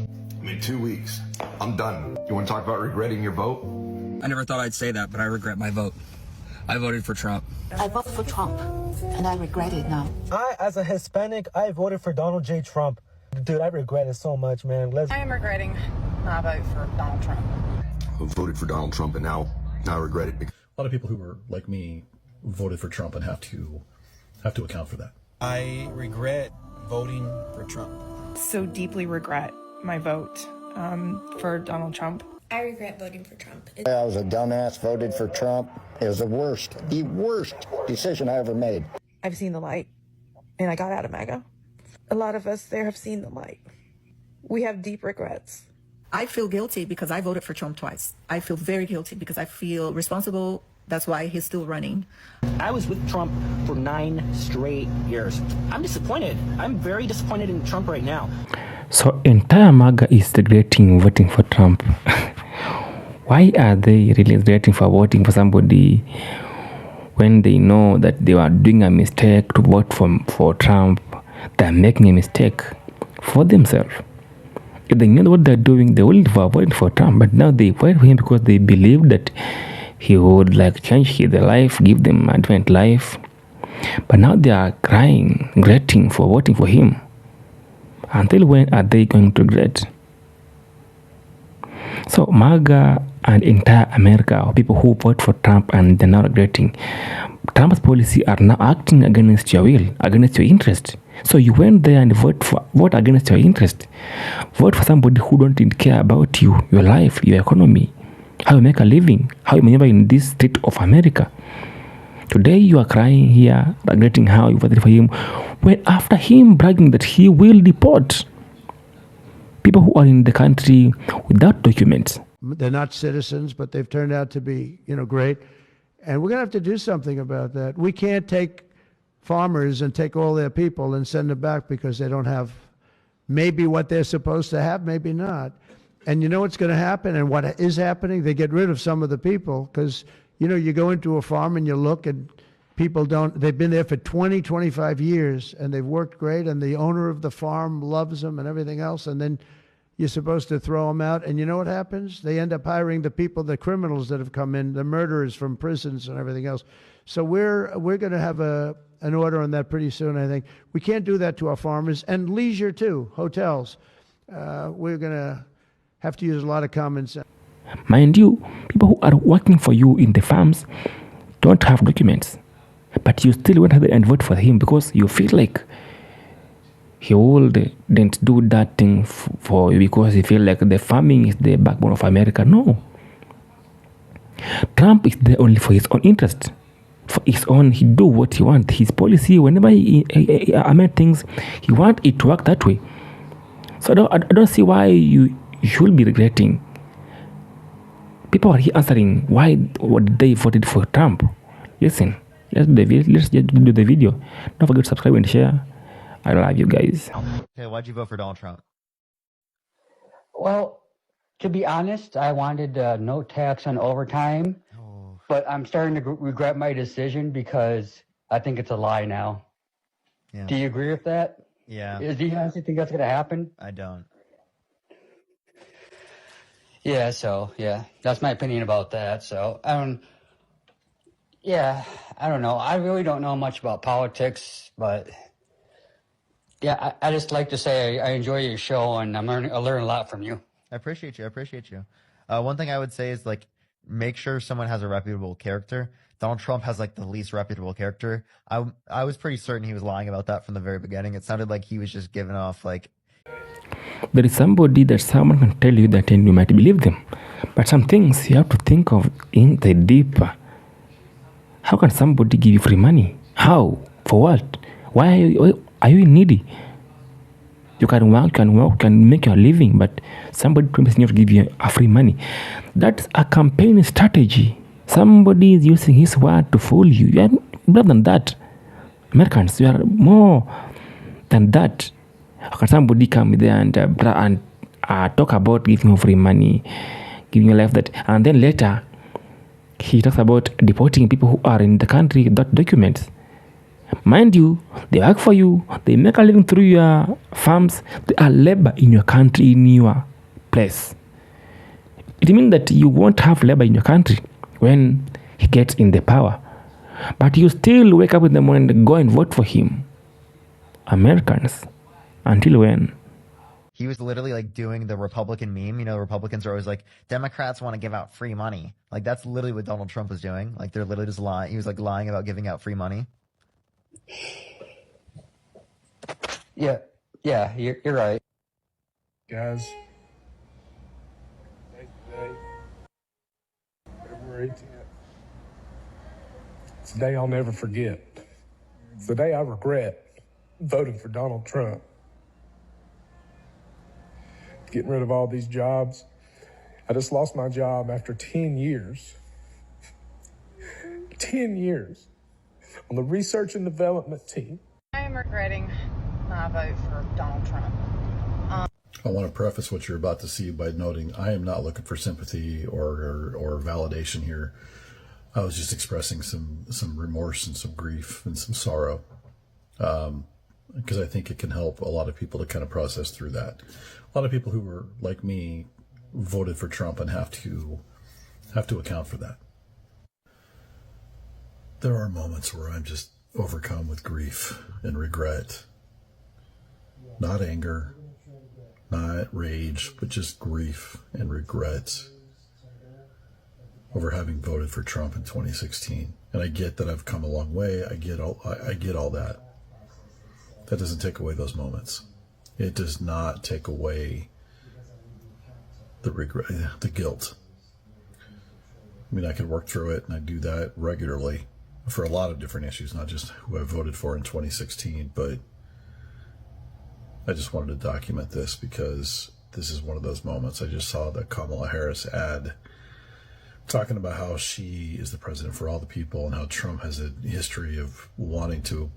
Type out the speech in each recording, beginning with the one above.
I mean, 2 weeks. I'm done. You want to talk about regretting your vote? I never thought I'd say that, but I regret my vote. I voted for Trump. I voted for Trump, and I regret it now. As a Hispanic, I voted for Donald J. Trump. Dude, I regret it so much, man. I am regretting my vote for Donald Trump. I voted for Donald Trump, and now I regret it. A lot of people who were like me voted for Trump and have to account for that. I regret voting for Trump. So deeply regret my vote for Donald Trump. I regret voting for Trump. I was a dumbass, voted for Trump. It was the worst decision I ever made. I've seen the light, and I got out of MAGA. A lot of us there have seen the light. We have deep regrets. I feel guilty because I voted for Trump twice. I feel very guilty because I feel responsible. That's why he's still running. I was with Trump for 9 straight years. I'm disappointed. I'm very disappointed in Trump right now. So entire MAGA is regretting voting for Trump. Why are they really regretting for voting for somebody when they know that they were doing a mistake to vote for Trump? They're making a mistake for themselves. If they knew what they're doing, they wouldn't have voted for Trump. But now they voted for him because they believe that he would change their life, give them a different life. But now they are crying, regretting for voting for him. Until when are they going to regret? So MAGA and entire America, or people who vote for Trump and they're now regretting, Trump's policy are now acting against your will, against your interest. So you went there and vote against your interest. Vote for somebody who don't even care about you, your life, your economy, how you make a living, how you maneuver in this state of America. Today you are crying here, regretting how you voted for him, when after him bragging that he will deport people who are in the country without documents. They're not citizens, but they've turned out to be, great. And we're going to have to do something about that. We can't take farmers and take all their people and send them back because they don't have maybe what they're supposed to have, maybe not. And you know what's going to happen and what is happening? They get rid of some of the people because, you go into a farm and you look and people they've been there for 20, 25 years and they've worked great and the owner of the farm loves them and everything else. And then you're supposed to throw them out. And you know what happens? They end up hiring the people, the criminals that have come in, the murderers from prisons and everything else. So we're going to have an order on that pretty soon, I think. We can't do that to our farmers and leisure too, hotels. We're going to have to use a lot of common sense. Mind you, people who are working for you in the farms don't have documents. But you still went ahead and vote for him because you feel like he wouldn't do that thing for you because you feel like the farming is the backbone of America. No. Trump is there only for his own interest. For his own, he do what he wants. His policy, whenever he amend things, he want it to work that way. So I don't see why you should be regretting. People are here answering why they voted for Trump. Listen, let's just do the video. Don't forget to subscribe and share. I love you guys. Okay, why'd you vote for Donald Trump? Well, to be honest, I wanted no tax on overtime, but I'm starting to regret my decision because I think it's a lie now. Yeah. Do you agree with that? Yeah. Do you honestly think that's going to happen? I don't. Yeah, that's my opinion about that. So, I don't know. I really don't know much about politics, but yeah, I just like to say I enjoy your show and I learn a lot from you. I appreciate you. One thing I would say is make sure someone has a reputable character. Donald Trump has the least reputable character. I was pretty certain he was lying about that from the very beginning. It sounded like he was just giving off there is somebody that someone can tell you that and you might believe them. But some things you have to think of in the deeper. How can somebody give you free money? How? For what? Why are you needy? You can work, can make your living, but somebody promises you to give you a free money. That's a campaign strategy. Somebody is using his word to fool you. You are more than that. Americans, you are more than that. How can somebody come there and talk about giving you free money, giving you life that, and then later he talks about deporting people who are in the country without documents? Mind you, they work for you, they make a living through your farms, they are labor in your country, in your place. It means that you won't have labor in your country when he gets in the power. But you still wake up in the morning and go and vote for him. Americans. Until when? He was literally like doing the Republican meme. You know, Republicans are always like, Democrats want to give out free money. Like that's literally what Donald Trump was doing. Like they're literally just lying. He was like lying about giving out free money. Yeah, you're right. Guys, today, February 10th, it's a day I'll never forget. It's the day I regret voting for Donald Trump. Getting rid of all these jobs. I just lost my job after 10 years. 10 years on the research and development team. I am regretting my vote for Donald Trump. I want to preface what you're about to see by noting I am not looking for sympathy or validation here. I was just expressing some remorse and some grief and some sorrow, because I think it can help a lot of people to kind of process through that. A lot of people who were like me voted for Trump and have to account for that. There are moments where I'm just overcome with grief and regret. Not anger, not rage, but just grief and regret over having voted for Trump in 2016. And I get that I've come a long way. I get all that. That doesn't take away those moments. It does not take away the regret, the guilt. I mean, I could work through it, and I do that regularly for a lot of different issues, not just who I voted for in 2016, but I just wanted to document this because this is one of those moments. I just saw the Kamala Harris ad talking about how she is the president for all the people and how Trump has a history of wanting to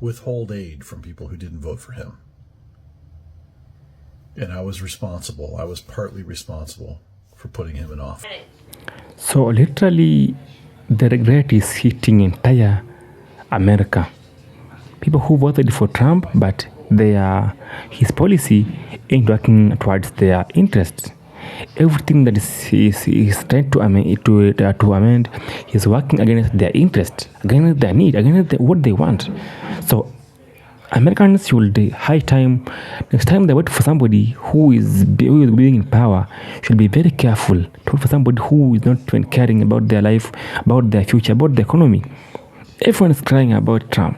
withhold aid from people who didn't vote for him. And I was partly responsible for putting him in office. So literally, the regret is hitting entire America. People who voted for Trump, but his policy ain't working towards their interests. Everything that is trying to amend is working against their interest, against their need, against what they want. So Americans should high time next time they vote for somebody who is being in power should be very careful to vote for somebody who is not even caring about their life, about their future, about the economy. Everyone is crying about Trump.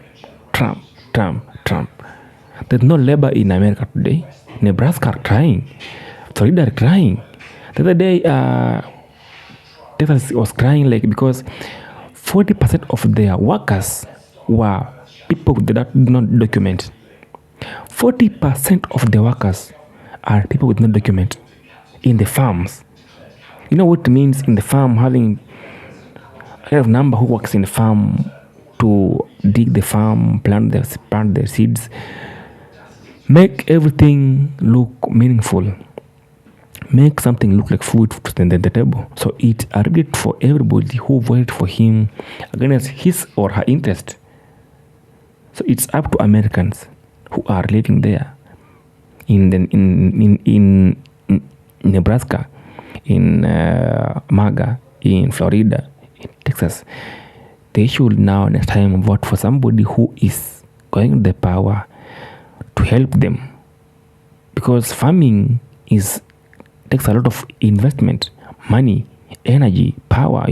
There's no labor in America today. Nebraska are crying. Florida are crying. The other day, Texas was crying because 40% of their workers were people that did not document. 40% of the workers are people with no document in the farms. You know what it means in the farm, having a lot of number who works in the farm to dig the farm, plant their seeds, make everything look meaningful, make something look like food to stand at the table. So it's a regret for everybody who voted for him against his or her interest. So it's up to Americans who are living there in Nebraska, in MAGA, in Florida, in Texas. They should now next time vote for somebody who is going to the power to help them, because farming takes a lot of investment, money, energy, power.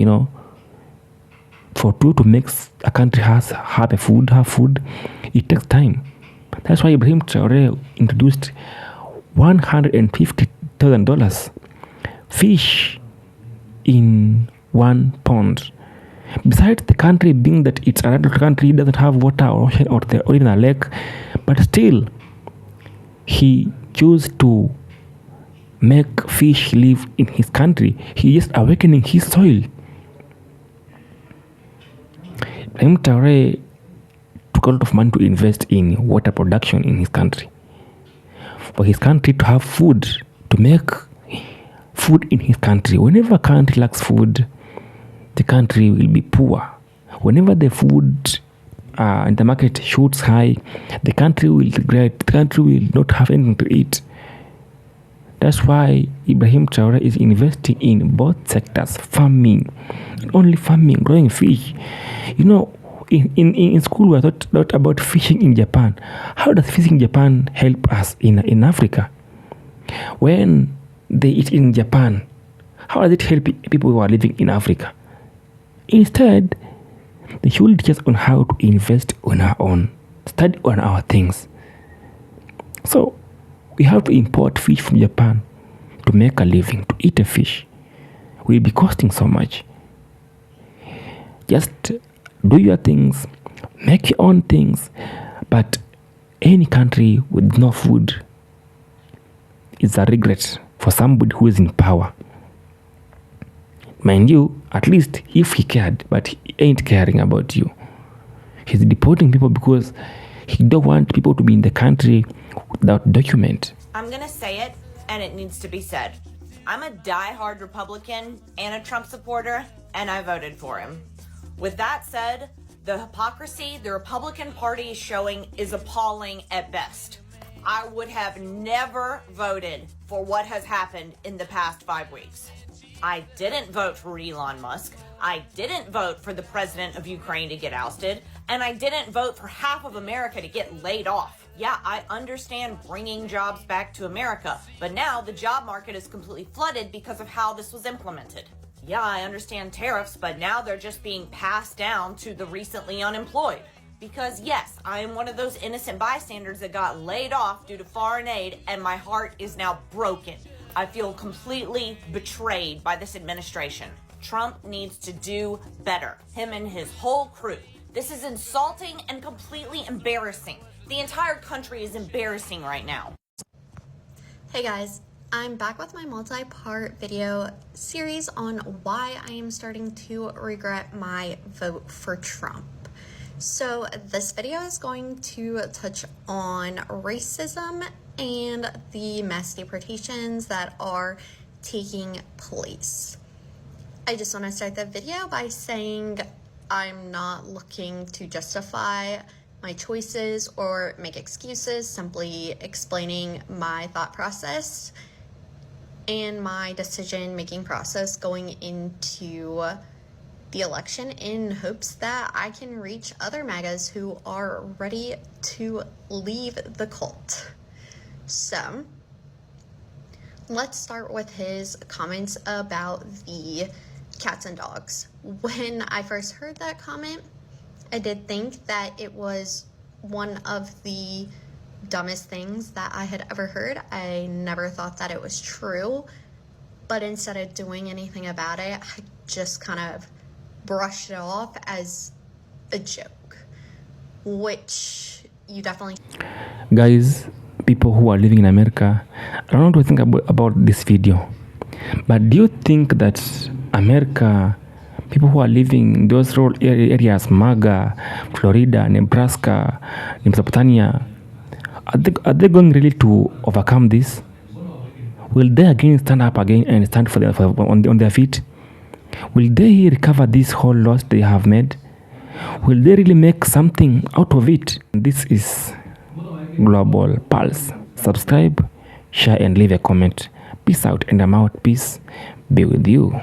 For you to make a country have food, it takes time. That's why Ibrahim Traore introduced $150,000 fish in one pond. Besides the country being that it's a rural country, doesn't have water or ocean or even a lake, but still he chose to make fish live in his country. He is awakening his soil. Ibrahim Traore took a lot of money to invest in water production in his country. For his country to have food, to make food in his country. Whenever a country lacks food, the country will be poor. Whenever the food in the market shoots high, the country will regret. The country will not have anything to eat. That's why Ibrahim Traore is investing in both sectors, farming, not only farming, growing fish. You know, in school we are taught about fishing in Japan. How does fishing in Japan help us in Africa? When they eat in Japan, how does it help people who are living in Africa? Instead, they should teach us on how to invest on our own, study on our things. So, we have to import fish from Japan to make a living, to eat a fish. Will be costing so much. Just do your things, make your own things, but any country with no food is a regret for somebody who is in power. Mind you, at least if he cared, but he ain't caring about you. He's deporting people because he don't want people to be in the country without document. I'm gonna say it, and it needs to be said. I'm a die-hard Republican and a Trump supporter, and I voted for him. With that said, the hypocrisy the Republican Party is showing is appalling at best. I would have never voted for what has happened in the past 5 weeks. I didn't vote for Elon Musk. I didn't vote for the president of Ukraine to get ousted. And I didn't vote for half of America to get laid off. Yeah, I understand bringing jobs back to America, but now the job market is completely flooded because of how this was implemented. Yeah, I understand tariffs, but now they're just being passed down to the recently unemployed. Because yes, I am one of those innocent bystanders that got laid off due to foreign aid, and my heart is now broken. I feel completely betrayed by this administration. Trump needs to do better. Him and his whole crew. This is insulting and completely embarrassing. The entire country is embarrassing right now. Hey guys, I'm back with my multi-part video series on why I am starting to regret my vote for Trump. So this video is going to touch on racism and the mass deportations that are taking place. I just want to start the video by saying I'm not looking to justify my choices or make excuses, simply explaining my thought process and my decision-making process going into the election in hopes that I can reach other MAGAs who are ready to leave the cult. So, let's start with his comments about the cats and dogs. When I first heard that comment, I did think that it was one of the dumbest things that I had ever heard. I never thought that it was true, but instead of doing anything about it, I just kind of brushed it off as a joke, which you definitely... Guys, people who are living in America, I don't know what to think about this video, but do you think that America, people who are living in those rural areas, MAGA, Florida, Nebraska, Mesopotamia, are they going really to overcome this? Will they again stand up again and stand on their feet? Will they recover this whole loss they have made? Will they really make something out of it? This is Global Pulse. Subscribe, share, and leave a comment. Peace out, and I'm out. Peace be with you.